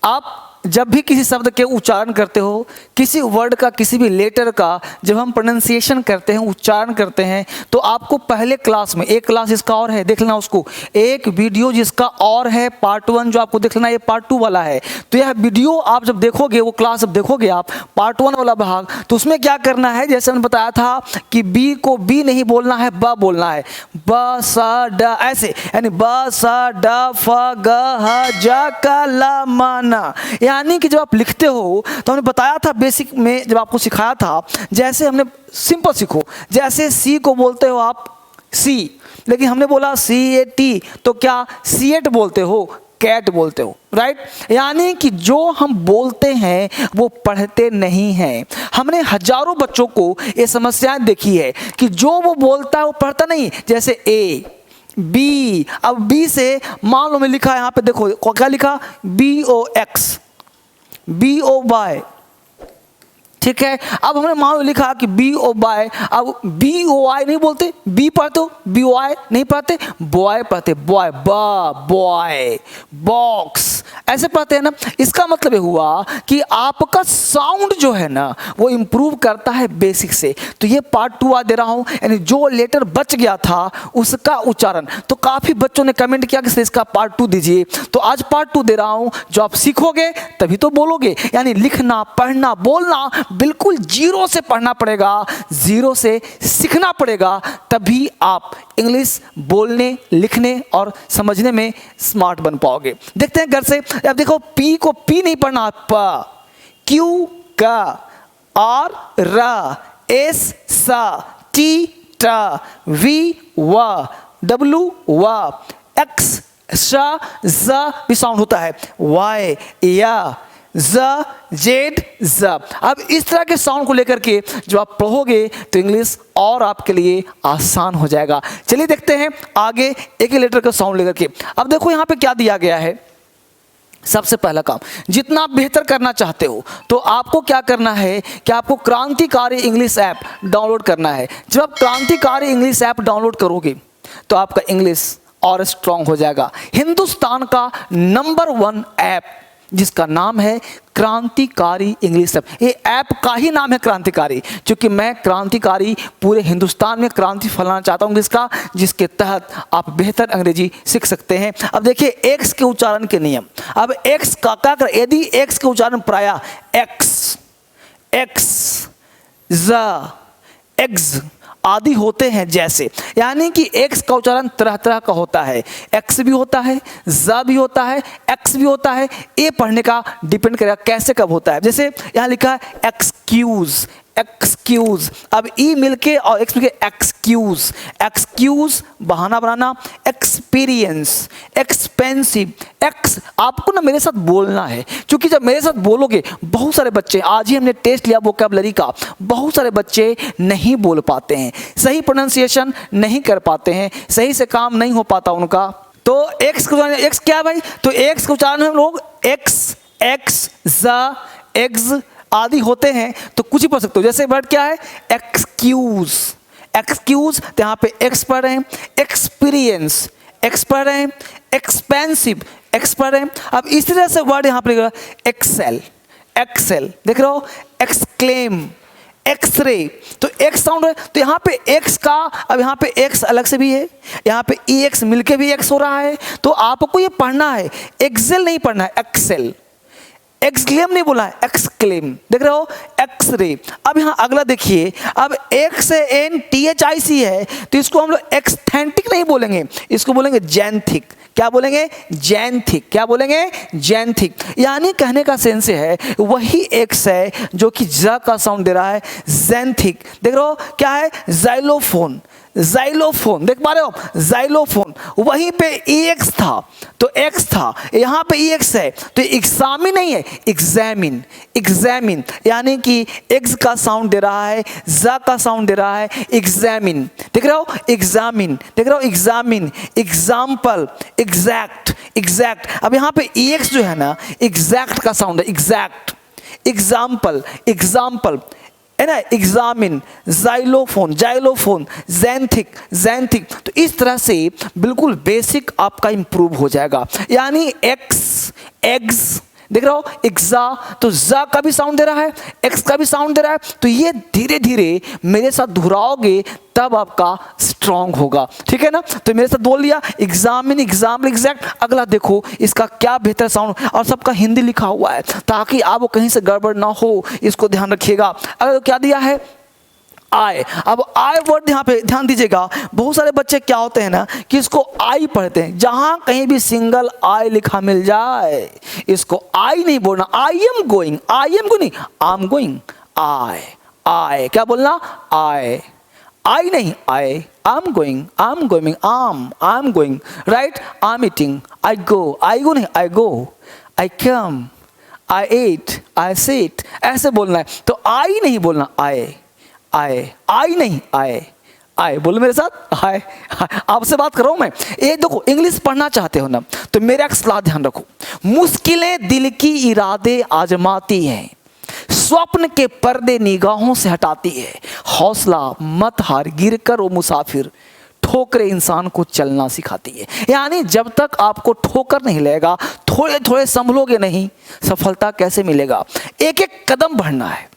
आप जब भी किसी शब्द के उच्चारण करते हो, किसी वर्ड का, किसी भी लेटर का जब हम प्रोनाउंसिएशन करते हैं, उच्चारण करते हैं, तो आपको पहले क्लास में, एक क्लास इसका और है, देख लेना उसको, एक वीडियो जिसका और है पार्ट 1 जो आपको देख लेना, ये पार्ट 2 वाला है। तो यह वीडियो आप जब देखोगे, वो क्लास जब देखोगे आप पार्ट 1 वाला भाग, तो उसमें क्या करना है, जैसे मैंने बताया था कि बी को बी नहीं बोलना है, ब बोलना है, ब स ड ऐसे, यानी ब स ड फ ग ह ज क ल म न। यानी कि जब आप लिखते हो तो हमने बताया था बेसिक में, जब आपको सिखाया था, जैसे हमने सिंपल सीखो, जैसे सी को बोलते हो आप सी, लेकिन हमने बोला CAT, तो क्या सीएट बोलते हो, कैट बोलते हो, राइट। यानी कि जो हम बोलते हैं वो पढ़ते नहीं हैं। हमने हजारों बच्चों को ये समस्याएं देखी है कि जो वो बोलता है वो पढ़ता नहीं। जैसे A B, अब B से मान लो मैं लिखा, यहाँ पे देखो क्या लिखा, BOX, BOY, ठीक है। अब हमने मान लो लिखा कि BOY, अब BOY नहीं बोलते, बी पढ़ते हो, BOY नहीं पढ़ते, बॉय पढ़ते, बॉय, बॉय, बॉक्स ऐसे पढ़ते हैं ना। इसका मतलब ये हुआ कि आपका साउंड जो है ना वो इंप्रूव करता है बेसिक से। तो ये पार्ट 2 आज दे रहा हूँ, यानी जो लेटर बच गया था उसका उच्चारण। तो काफ़ी बच्चों ने कमेंट किया कि इसका पार्ट 2 दीजिए, तो आज पार्ट 2 दे रहा हूँ। जो आप सीखोगे तभी तो बोलोगे, यानी लिखना, पढ़ना, बोलना बिल्कुल जीरो से पढ़ना पड़ेगा, जीरो से सीखना पड़ेगा, तभी आप इंग्लिश बोलने, लिखने और समझने में स्मार्ट बन पाओगे। देखते हैं घर से। अब देखो, पी को पी नहीं पढ़ना, प, क्यू का, आर र, एस सा, टी ट, वी व, डब्लू व, एक्स श ज भी साउंड होता है, वाई या, ज जेड ज। अब इस तरह के साउंड को लेकर के जो आप पढ़ोगे तो इंग्लिश और आपके लिए आसान हो जाएगा। चलिए देखते हैं आगे एक ही लेटर का साउंड लेकर के। अब देखो यहाँ पे क्या दिया गया है। सबसे पहला काम, जितना आप बेहतर करना चाहते हो तो आपको क्या करना है कि आपको क्रांतिकारी इंग्लिश ऐप डाउनलोड करना है। जब आप क्रांतिकारी इंग्लिश ऐप डाउनलोड करोगे तो आपका इंग्लिश और स्ट्रांग हो जाएगा। हिंदुस्तान का नंबर 1 ऐप जिसका नाम है क्रांतिकारी इंग्लिश ऐप। ये ऐप का ही नाम है क्रांतिकारी, क्योंकि मैं क्रांतिकारी पूरे हिंदुस्तान में क्रांति फैलाना चाहता हूँ इंग्लिश का, जिसके तहत आप बेहतर अंग्रेजी सीख सकते हैं। अब देखिए एक्स के उच्चारण के नियम। अब एक्स का क्या कर, यदि एक्स के उच्चारण प्रायः एक्स, एक्स, ज, एग्ज आदि होते हैं जैसे, यानी कि एक्स का उच्चारण तरह तरह का होता है, एक्स भी होता है, ज भी होता है, एक्स भी होता है। ये पढ़ने का डिपेंड करेगा कैसे कब होता है। जैसे यहाँ लिखा है एक्सक्यूज, एक्सक्यूज, अब ई मिलके और एक्स मिलके एक्सक्यूज, एक्सक्यूज बहाना बनाना, एक्सपीरियंस, एक्सपेंसिव, एक्स आपको ना मेरे साथ बोलना है, क्योंकि जब मेरे साथ बोलोगे बहुत सारे बच्चे, आज ही हमने टेस्ट लिया वोकैबुलरी का, बहुत सारे बच्चे नहीं बोल पाते हैं, सही प्रोनाउंसिएशन नहीं कर पाते हैं, सही से काम नहीं हो पाता उनका। तो एक्स का उच्चारण, एक्स क्या है भाई, तो एक्स का उच्चारण हम लोग एक्स, एक्स, ज, एग्ज आदि होते हैं तो कुछ ही पढ़ सकते हो। जैसे वर्ड क्या है एक्सक्यूज, एक्सक्यूज तो यहाँ पे एक्स पढ़ रहे हैं, एक्सपीरियंस एक्स पढ़ रहे हैं, एक्सपेंसिव एक्स पढ़ रहे हैं। अब इस तरह से वर्ड यहाँ पे एक्सेल, एक्सेल देख रहे हो, एक्सक्लेम, एक्सरे, तो एक्स साउंड है तो यहाँ पे एक्स का, अब यहाँ पे एक्स अलग से भी है, यहाँ पे ई एक्स मिलके भी एक्स हो रहा है। तो आपको ये पढ़ना है, एक्सेल नहीं पढ़ना है, एक्सेल, एक्सक्लेम नहीं बोला है, एक्सक्लेम देख रहे हो, एक्सरे। अब यहाँ अगला देखिए, अब एक्स से एन THIC है तो इसको हम लोग एक्सथेंटिक नहीं बोलेंगे, इसको बोलेंगे जैंथिक। क्या बोलेंगे, जैंथिक, क्या बोलेंगे, जैंथिक। यानी कहने का सेंस है वही एक्स है जो कि ज का साउंड दे रहा है, जैंथिक। देख रहे हो क्या है, जाइलोफोन, जाइलोफोन देख पा रहे हो, जाइलोफोन, वहीं पे EX था तो एक्स था, यहाँ पे EX है तो एग्जामिन नहीं है, एग्जामिन, एग्जामिन, यानी कि एक्स का साउंड दे रहा है, ज का साउंड दे रहा है, एग्जामिन देख रहे हो, एग्जामिन देख रहे हो, एग्जामिन, एग्जाम्पल, एग्जैक्ट, एग्जैक्ट। अब यहाँ पे EX जो है ना एग्जैक्ट का साउंड है, एग्जैक्ट, एग्जाम्पल, एग्जाम्पल है ना, एग्जामिन, जाइलोफोन, जाइलोफोन, जैंथिक, जैंथिक। तो इस तरह से बिल्कुल बेसिक आपका इंप्रूव हो जाएगा। यानी एक्स, एग्स, देख रहे हो, एग्जा, तो जा का भी साउंड दे रहा है, एक्स का भी साउंड दे रहा है। तो ये धीरे धीरे मेरे साथ दोहराओगे तब आपका स्ट्रांग होगा, ठीक है ना। तो मेरे साथ बोल लिया, एग्जामिन, एग्जाम्पल, एग्जैक्ट। अगला देखो इसका क्या बेहतर साउंड, और सबका हिंदी लिखा हुआ है ताकि आपको कहीं से गड़बड़ ना हो, इसको ध्यान रखिएगा। अगर क्या दिया है, आई। अब आई वर्ड यहाँ पे ध्यान दीजिएगा, बहुत सारे बच्चे क्या होते हैं ना कि इसको आई पढ़ते हैं, जहां कहीं भी सिंगल आई लिखा मिल जाए इसको आई नहीं बोलना। I am going, I am going, I am going, I, I क्या बोलना, आई, आई नहीं, I am going, I am going, I am going, right. I am eating, I go, I go नहीं, I go, I come, I eight, I sit, ऐसे बोलना है। तो आई नहीं बोलना, आई, आए, आई नहीं, आए, आए, बोलो मेरे साथ, आए। आपसे बात कर रहा हूं मैं। ये देखो, इंग्लिश पढ़ना चाहते हो ना, तो मेरा एक सलाह ध्यान रखो। मुश्किलें दिल की इरादे आजमाती हैं, स्वप्न के पर्दे निगाहों से हटाती है। हौसला मत हार, गिर कर वो मुसाफिर, ठोकरें इंसान को चलना सिखाती है। यानी जब तक आपको ठोकर नहीं लगेगा, थोड़े थोड़े संभलोगे नहीं, सफलता कैसे मिलेगा। एक एक कदम बढ़ना है,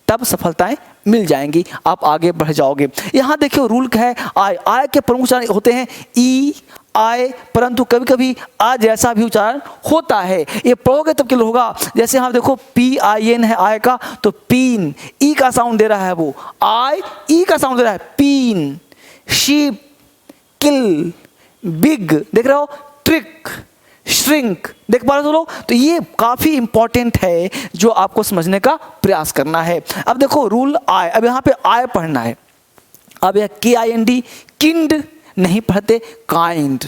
तब सफलताएं मिल जाएंगी, आप आगे बढ़ जाओगे। यहां देखिए रूल क्या है, आय, आय के प्रमुख उच्चारण होते हैं ई, आय, परंतु कभी कभी आ जैसा भी उच्चारण होता है। ये पढ़ोगे तब क्लियर होगा। जैसे यहाँ देखो पी आई एन है आय का, तो पीन, ई का साउंड दे रहा है वो, आय ई का साउंड दे रहा है, पीन। शीप, किल, बिग, देख रहे हो, ट्रिक, श्रिंक, देख पा रहे हो लोग। तो ये काफी इंपॉर्टेंट है जो आपको समझने का प्रयास करना है। अब देखो रूल आय, अब यहाँ पे आय पढ़ना है। अब यह KIND, किंड नहीं पढ़ते, काइंड,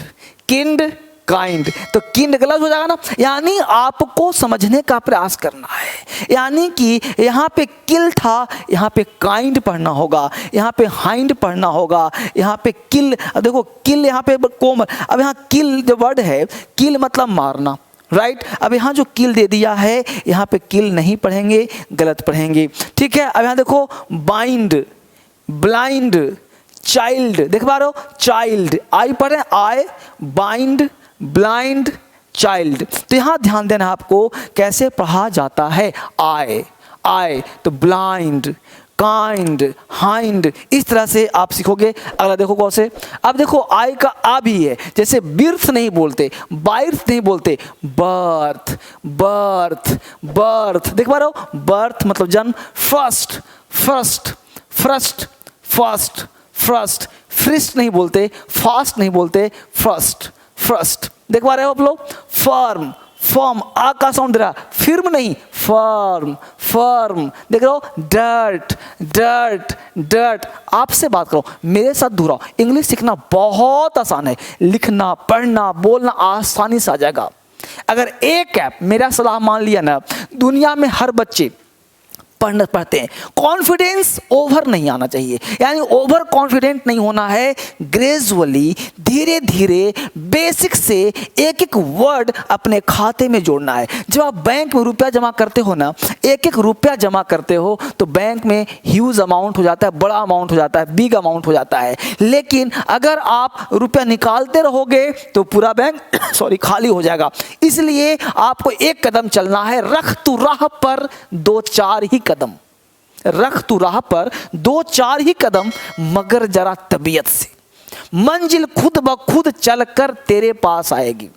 किंड, काइंड, तो किंड गलत हो जाएगा ना। यानी आपको समझने का प्रयास करना है, यानी कि यहाँ पे किल था, यहाँ पे काइंड पढ़ना होगा, यहाँ पे हाइंड पढ़ना होगा, यहाँ पे किल। अब देखो किल यहाँ पे कोमल, अब यहाँ किल जो वर्ड है, किल मतलब मारना, राइट। अब यहाँ जो किल दे दिया है, यहाँ पे किल नहीं पढ़ेंगे, गलत पढ़ेंगे, ठीक है। अब यहाँ देखो बाइंड, ब्लाइंड, चाइल्ड, देख पा रहे हो, चाइल्ड, आई पढ़े, आई, बाइंड, ब्लाइंड, चाइल्ड। तो यहाँ ध्यान देना आपको कैसे पढ़ा जाता है। आय, आय, तो ब्लाइंड, काइंड, हाइंड, इस तरह से आप सीखोगे। अगला देखो कौन से, अब देखो आई का आ भी है, जैसे बिर्थ नहीं बोलते, बाइर्थ नहीं बोलते, बर्थ, बर्थ, बर्थ, देख पा रहे हो, बर्थ मतलब जन्म। First, first, first, first, first, first नहीं बोलते, फास्ट नहीं बोलते, फर्स्ट, फर्स्ट, देख पा रहे हो आप लोग। फर्म, फर्म, आ का साउंड दे रहा, फिर्म नहीं, फर्म, फर्म, देख रहे हो। Dirt, dirt, dirt. आपसे बात करो, मेरे साथ दोहराओ। इंग्लिश सीखना बहुत आसान है, लिखना, पढ़ना, बोलना आसानी से आ जाएगा। अगर एक ऐप, मेरा सलाह मान लिया ना, दुनिया में हर बच्चे पढ़ते हैं। कॉन्फिडेंस ओवर नहीं आना चाहिए, यानी ओवर कॉन्फिडेंट नहीं होना है। ग्रेजुअली, धीरे धीरे, बेसिक से एक एक वर्ड अपने खाते में जोड़ना है। जब आप बैंक में रुपया जमा करते हो ना, एक एक रुपया जमा करते हो तो बैंक में ह्यूज अमाउंट हो जाता है, बड़ा अमाउंट हो जाता है, बिग अमाउंट हो जाता है। लेकिन अगर आप रुपया निकालते रहोगे तो पूरा बैंक सॉरी खाली हो जाएगा। इसलिए आपको एक कदम चलना है, रख तू राह पर दो चार ही कदम, रख तू राह पर दो चार ही कदम, मगर जरा तबीयत से। मंजिल खुद ब खुद चलकर तेरे पास आएगी।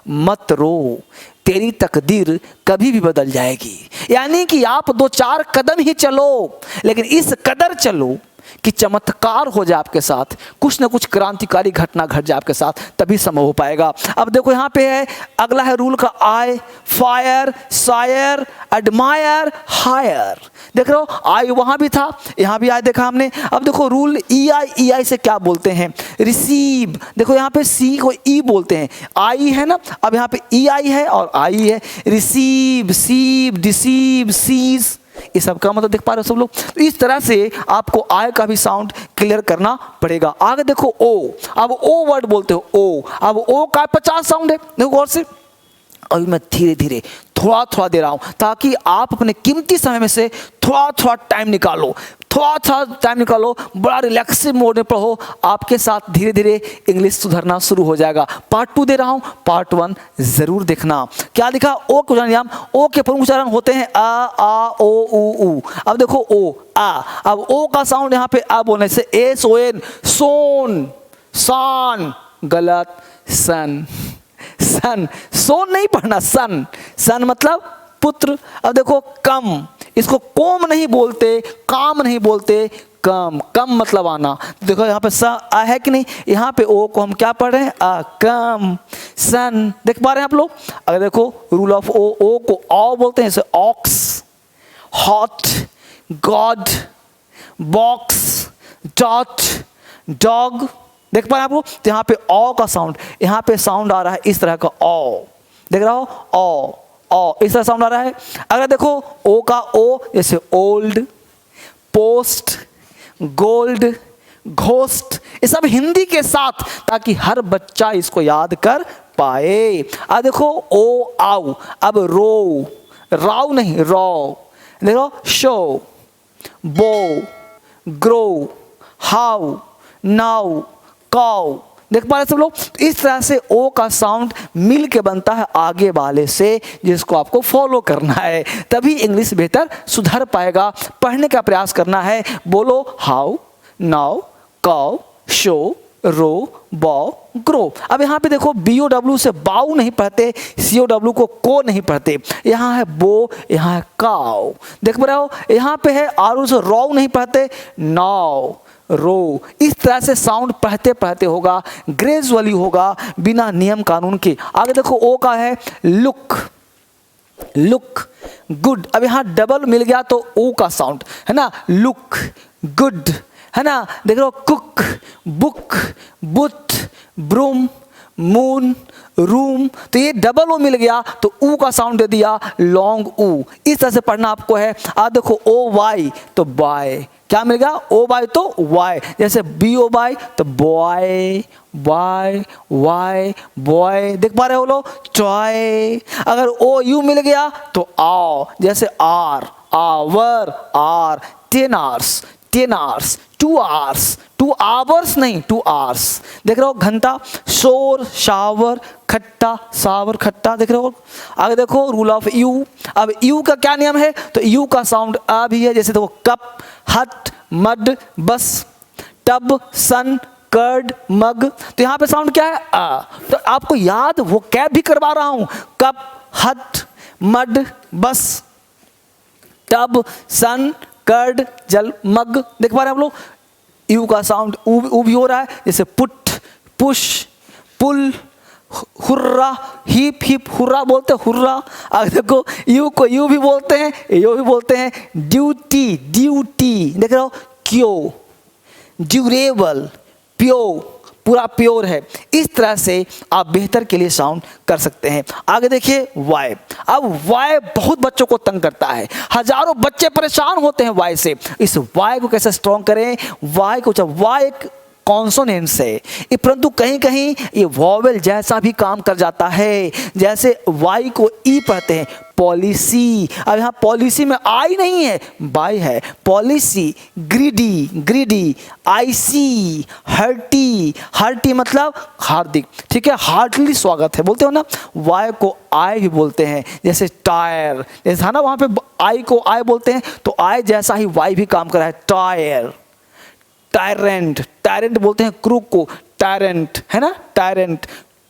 मत रो, तेरी तकदीर कभी भी बदल जाएगी। यानी कि आप दो चार कदम ही चलो, लेकिन इस कदर चलो कि चमत्कार हो जाए आपके साथ, कुछ ना कुछ क्रांतिकारी घटना घट जाए आपके साथ, तभी संभव हो पाएगा। अब देखो यहाँ पे है, अगला है रूल का आई, फायर, सायर, एडमायर, हायर, देख रहे हो। आई वहां भी था, यहाँ भी आई देखा हमने। अब देखो रूल ई आई से क्या बोलते हैं, रिसीव, देखो यहाँ पे सी को ई बोलते हैं, आई है ना, अब यहाँ पे ई आई है और आई है। रिसीव, सीव, डिसीव, सीज, ये सब का मतलब देख पा रहे हो सब लोग। तो इस तरह से आपको आय का भी साउंड क्लियर करना पड़ेगा। आगे देखो ओ, अब ओ वर्ड बोलते हो, ओ, अब ओ का 50 साउंड है, देखो गौर से। अभी मैं धीरे धीरे थोड़ा थोड़ा दे रहा हूँ ताकि आप अपने कीमती समय में से थोड़ा थोड़ा टाइम निकालो, थोड़ा थोड़ा टाइम निकालो, बड़ा रिलैक्सिव मोड में पढ़ो। आपके साथ धीरे धीरे इंग्लिश सुधरना शुरू हो जाएगा। पार्ट 2 दे रहा हूँ, पार्ट 1 जरूर देखना। क्या लिखा? ओ के उच्चारण नियम। ओ के प्रमुख उच्चारण होते हैं आ ओ उ। अब देखो ओ आ, अब ओ का साउंड यहाँ पे आ बोलने से SON, सोन, सान, गलत, सन, सन, सोन नहीं पढ़ना, सन, सन मतलब पुत्र। अब देखो कम, इसको कोम नहीं बोलते, काम नहीं बोलते, कम, कम मतलब आना। देखो यहाँ पे स आ है कि नहीं, यहाँ पे ओ को हम क्या पढ़ रहे हैं? आ, कम, सन। देख पा रहे हैं आप लोग? अगर देखो रूल ऑफ ओ को ऑ बोलते हैं, जैसे ox, hot, god, box, dot, dog. देख पा रहे हैं आप लोग? तो यहाँ पे ऑ का साउंड, यहाँ पे साउंड आ रहा है इस तरह का ऑ, देख रहा हो? ऑ, ओ इस तरह साउंड आ रहा है। अगर देखो ओ का ओ, जैसे ओल्ड, पोस्ट, गोल्ड, घोस्ट, ये सब हिंदी के साथ, ताकि हर बच्चा इसको याद कर पाए। अब देखो ओ आओ, अब रो, राव नहीं रो, देखो शो, बो, ग्रो, हाउ, नाउ, काउ। देख पा रहे सब लोग? इस तरह से ओ का साउंड मिल के बनता है आगे वाले से, जिसको आपको फॉलो करना है, तभी इंग्लिश बेहतर सुधर पाएगा। पढ़ने का प्रयास करना है। बोलो हाउ, नाउ, काउ, शो, रो, बॉ, ग्रो। अब यहाँ पे देखो BOW से बाऊ नहीं पढ़ते, COW को नहीं पढ़ते। यहाँ है बो, यहाँ है काउ। देख पा रहे हो? यहाँ पे है आरू से रौ नहीं पढ़ते, नाउ, रो। इस तरह से साउंड पढ़ते पढ़ते होगा, ग्रेजुअली होगा, बिना नियम कानून के। आगे देखो ओ का है लुक, लुक गुड। अब यहाँ डबल मिल गया तो ओ का साउंड है ना, लुक गुड, है ना। देख रहे हो? कुक, बुक, बुट, ब्रूम, मून, रूम। तो ये डबल ओ मिल गया तो ऊ का साउंड दे दिया, लॉन्ग ऊ। इस तरह से पढ़ना आपको है। आप देखो ओ वाई तो बॉय, क्या मिल गया? ओ बाय तो वाई, जैसे BO बाय तो बॉय, वाई, वाई, बॉय। देख पा रहे हो लोग? टॉय। अगर OU मिल गया तो आओ, जैसे are, hour, are, 10 hours, 10 hours, 2 hours, 2 hours नहीं 2 आवर्स। देख रहे हो? घंटा, शोर, शावर, खट्टा, सावर, खट्टा। देख रहे हो? आगे देखो रूल ऑफ यू। अब यू का क्या नियम है? तो यू का साउंड आ भी है, जैसे देखो कप, हट, मड, बस, टब, सन, कर्ड, मग। तो यहाँ पे साउंड क्या है? आ। तो आपको याद वो कैब भी करवा रहा हूं, कप, हट, मड, बस, टब, सन, कर्ड, जल, मग। देख पा रहे हैं आप लोग? यू का साउंड ऊ भी हो रहा है, जैसे पुट, पुश, पुल, हुर्रा, हिप, हिप, हुर्रा बोलते हैं, हुर्रा। आगे देखो यू को यू भी बोलते हैं, यू भी बोलते हैं, ड्यूटी, ड्यूटी। देख रहे हो? क्यो, ड्यूरेबल, प्योर, पूरा प्योर है। इस तरह से आप बेहतर के लिए साउंड कर सकते हैं। आगे देखिए वाई। अब वाई बहुत बच्चों को तंग करता है, हजारों बच्चे परेशान होते हैं वाई से। इस वाई को कैसे स्ट्रॉन्ग करें? वाई को, जब वाई एक कॉन्सोनेंट्स है, परंतु कहीं कहीं ये वॉवेल जैसा भी काम कर जाता है। जैसे वाई को ई पढ़ते हैं, पॉलिसी। अब यहाँ पॉलिसी में आई नहीं है, बाई है। Policy, greedy, greedy, IC, hearty, hearty मतलब हार्दिक, ठीक है, हार्टली स्वागत है बोलते हो ना। वाई को आई भी बोलते हैं, जैसे टायर, जैसे है ना वहाँ पे आई को आई बोलते हैं, तो आई जैसा ही वाई भी काम कर रहा है, टायर। टायरेंट, टायरेंट बोलते हैं क्रूक को, टायरेंट, है ना, टायरेंट।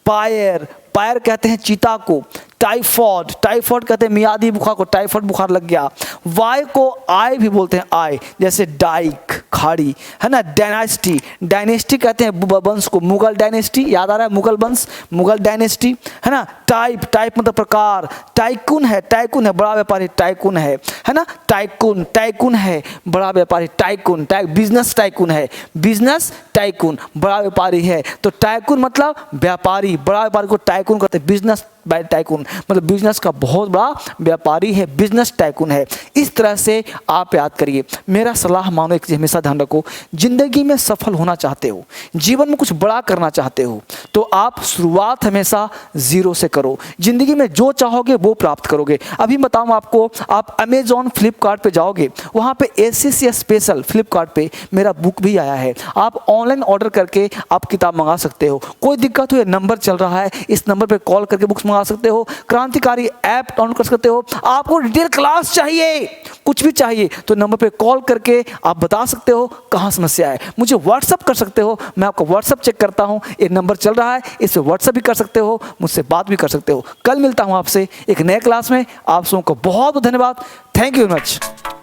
पायर, पायर कहते हैं चीता को। टाइफॉइड, टाइफॉइड कहते हैं मियादी बुखार को, टाइफॉइड बुखार लग गया। वाई को आई भी बोलते हैं, आई, जैसे डाइक, खाड़ी, है ना। डायनेस्टी, डायनेस्टी कहते हैं वंश को, मुगल डायनेस्टी, याद आ रहा है? मुगल वंश, मुगल डायनेस्टी, है ना। टाइप, टाइप मतलब प्रकार। टाइकून है, टाइकून है बड़ा व्यापारी, टाइकून है ना। टाइकून, टाइकून है बड़ा व्यापारी, टाइकून, बिजनेस टाइकून है, बिजनेस टाइकून बड़ा व्यापारी है। तो टाइकून मतलब व्यापारी, बड़ा व्यापारी को टाइकून कहते हैं। बिजनेस टाइकून मतलब बिजनेस का बहुत बड़ा व्यापारी है, बिजनेस टाइकून है। इस तरह से आप याद करिए। मेरा सलाह मानो एक चीज हमेशा ध्यान रखो, जिंदगी में सफल होना चाहते हो, जीवन में कुछ बड़ा करना चाहते हो, तो आप शुरुआत हमेशा जीरो से करो। जिंदगी में जो चाहोगे वो प्राप्त करोगे। अभी बताऊं आपको, आप अमेजॉन फ्लिपकार्ट पे जाओगे, वहां पे एसएससी स्पेशल फ्लिपकार्ट पे मेरा बुक भी आया है। आप ऑनलाइन ऑर्डर करके आप किताब मंगा सकते हो। कोई दिक्कत हो, ये नंबर चल रहा है, इस नंबर पे कॉल करके बुक्स मंगा सकते हो। क्रांतिकारी ऐप डाउनलोड कर सकते हो। आपको डिटेल क्लास चाहिए, कुछ भी चाहिए तो नंबर पे कॉल करके आप बता सकते हो कहाँ समस्या है। मुझे व्हाट्सअप कर सकते हो, मैं आपका व्हाट्सअप चेक करता हूँ। ये नंबर चल रहा है, इस पे व्हाट्सअप भी कर सकते हो, मुझसे बात भी कर सकते हो। कल मिलता हूँ आपसे एक नए क्लास में। आप सबको बहुत बहुत धन्यवाद। Thank you very much.